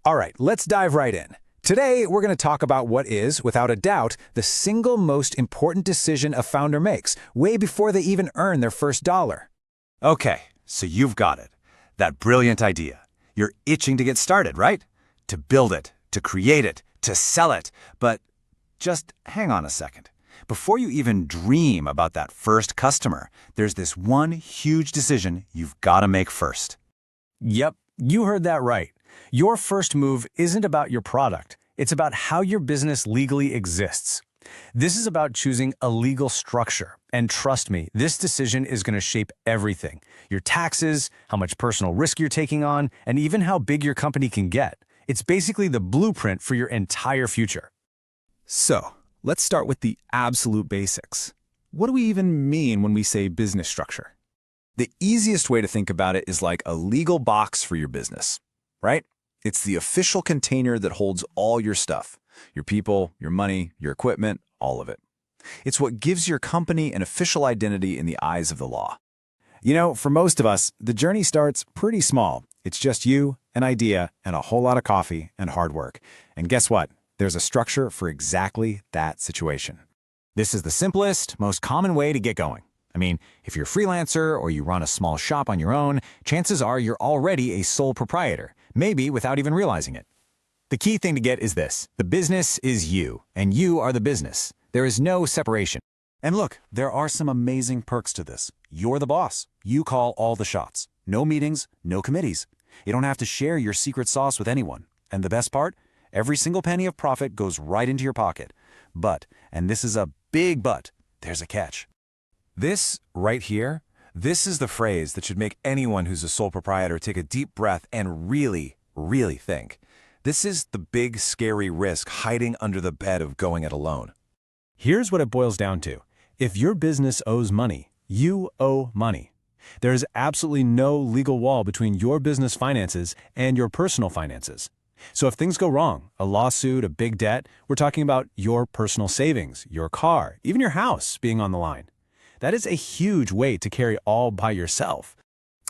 All right, let's dive right in. Today, we're going to talk about what is, without a doubt, the single most important decision a founder makes, way before they even earn their first dollar. Okay, so you've got it. That brilliant idea. You're itching to get started, right? To build it, to create it, to sell it. But just hang on a second. Before you even dream about that first customer, there's this one huge decision you've got to make first. Yep, you heard that right. Your first move isn't about your product. It's about how your business legally exists. This is about choosing a legal structure. And trust me, this decision is going to shape everything. Your taxes, how much personal risk you're taking on, and even how big your company can get. It's basically the blueprint for your entire future. So, let's start with the absolute basics. What do we even mean when we say business structure? The easiest way to think about it is like a legal box for your business, right? It's the official container that holds all your stuff, your people, your money, your equipment, all of it. It's what gives your company an official identity in the eyes of the law. You know, for most of us, the journey starts pretty small. It's just you, an idea, and a whole lot of coffee and hard work. And guess what? There's a structure for exactly that situation. This is the simplest, most common way to get going. I mean, if you're a freelancer or you run a small shop on your own, chances are you're already a sole proprietor, maybe without even realizing it. The key thing to get is this: the business is you, and you are the business. There is no separation. And look, there are some amazing perks to this. You're the boss. You call all the shots. No meetings, no committees. You don't have to share your secret sauce with anyone. And the best part? Every single penny of profit goes right into your pocket. But, and this is a big but, there's a catch. This right here, this is the phrase that should make anyone who's a sole proprietor take a deep breath and really, really think. This is the big, scary risk hiding under the bed of going it alone. Here's what it boils down to. If your business owes money, you owe money. There is absolutely no legal wall between your business finances and your personal finances. So if things go wrong, a lawsuit, a big debt, we're talking about your personal savings, your car, even your house being on the line. That is a huge weight to carry all by yourself.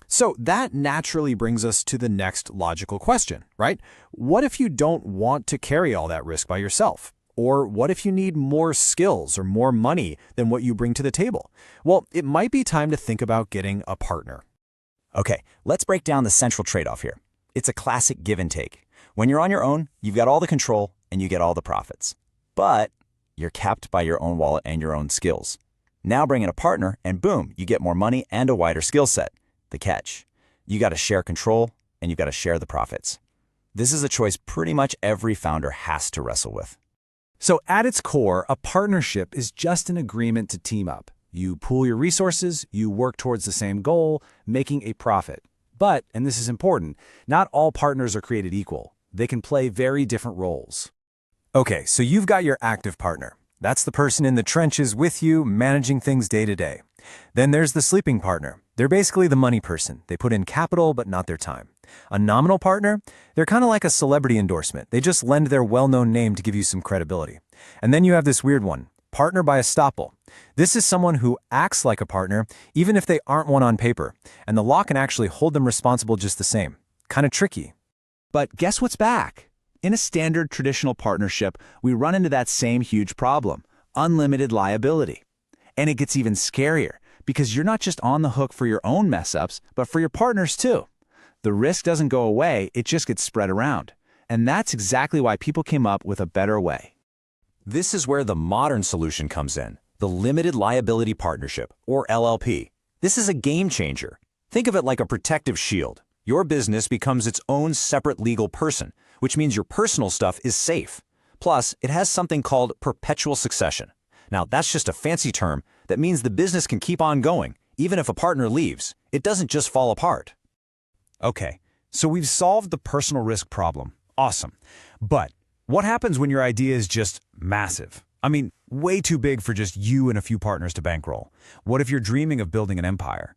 So that naturally brings us to the next logical question, right? What if you don't want to carry all that risk by yourself? Or what if you need more skills or more money than what you bring to the table? Well, it might be time to think about getting a partner. Okay, let's break down the central trade-off here. It's a classic give and take. When you're on your own, you've got all the control and you get all the profits. But you're capped by your own wallet and your own skills. Now bring in a partner and boom, you get more money and a wider skill set. The catch: you got to share control and you got to share the profits. This is a choice pretty much every founder has to wrestle with. So at its core, a partnership is just an agreement to team up. You pool your resources, you work towards the same goal, making a profit. But, and this is important, not all partners are created equal. They can play very different roles. Okay, so you've got your active partner. That's the person in the trenches with you, managing things day to day. Then there's the sleeping partner. They're basically the money person. They put in capital, but not their time. A nominal partner? They're kind of like a celebrity endorsement. They just lend their well-known name to give you some credibility. And then you have this weird one, partner by estoppel. This is someone who acts like a partner, even if they aren't one on paper. And the law can actually hold them responsible just the same. Kind of tricky. But guess what's back? In a standard traditional partnership, we run into that same huge problem, unlimited liability. And it gets even scarier because you're not just on the hook for your own mess-ups, but for your partners too. The risk doesn't go away, it just gets spread around. And that's exactly why people came up with a better way. This is where the modern solution comes in, the Limited Liability Partnership, or LLP. This is a game changer. Think of it like a protective shield. Your business becomes its own separate legal person, which means your personal stuff is safe. Plus, it has something called perpetual succession. Now, that's just a fancy term that means the business can keep on going, even if a partner leaves. It doesn't just fall apart. Okay, so we've solved the personal risk problem. Awesome. But what happens when your idea is just massive? I mean, way too big for just you and a few partners to bankroll. What if you're dreaming of building an empire?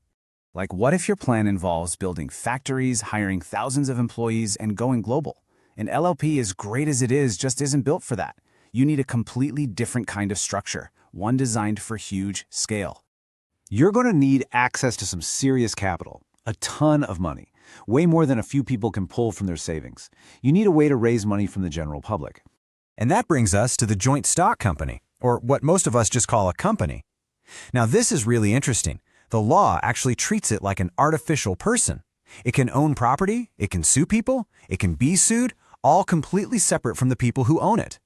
Like, what if your plan involves building factories, hiring thousands of employees, and going global? An LLP, as great as it is, just isn't built for that. You need a completely different kind of structure, one designed for huge scale. You're going to need access to some serious capital, a ton of money. way more than a few people can pull from their savings. You need a way to raise money from the general public. And that brings us to the joint stock company, or what most of us just call a company. Now, this is really interesting. The law actually treats it like an artificial person. It can own property, it can sue people, it can be sued, all completely separate from the people who own it.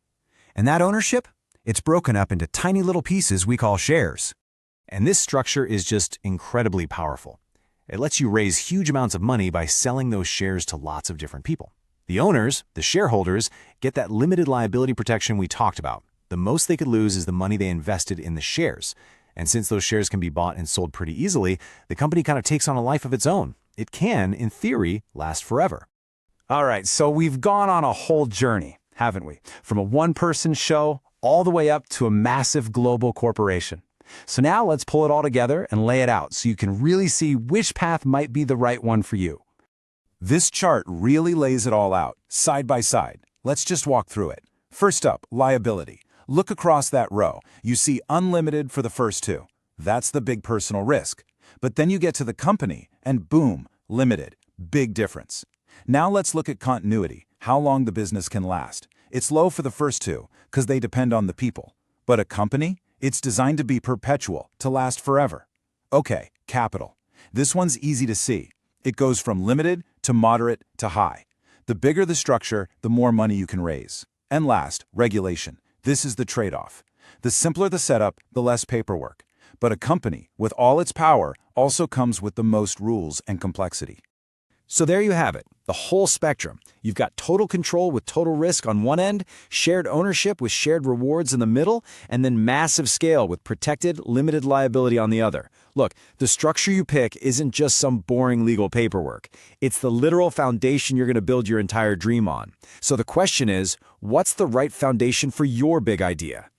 And that ownership? It's broken up into tiny little pieces we call shares. And this structure is just incredibly powerful. It lets you raise huge amounts of money by selling those shares to lots of different people. The owners, the shareholders, get that limited liability protection we talked about. The most they could lose is the money they invested in the shares. And since those shares can be bought and sold pretty easily, the company kind of takes on a life of its own. It can, in theory, last forever. All right, so we've gone on a whole journey, haven't we? From a one-person show all the way up to a massive global corporation. So now let's pull it all together and lay it out so you can really see which path might be the right one for you. This chart really lays it all out, side by side. Let's just walk through it. First up, liability. Look across that row. You see unlimited for the first two. That's the big personal risk. But then you get to the company, and boom, limited. Big difference. Now let's look at continuity, how long the business can last. It's low for the first two, because they depend on the people. But a company? It's designed to be perpetual, to last forever. Okay, capital. This one's easy to see. It goes from limited to moderate to high. The bigger the structure, the more money you can raise. And last, regulation. This is the trade-off. The simpler the setup, the less paperwork. But a company, with all its power, also comes with the most rules and complexity. So there you have it, the whole spectrum. You've got total control with total risk on one end, shared ownership with shared rewards in the middle, and then massive scale with protected, limited liability on the other. Look, the structure you pick isn't just some boring legal paperwork. It's the literal foundation you're going to build your entire dream on. So the question is, what's the right foundation for your big idea?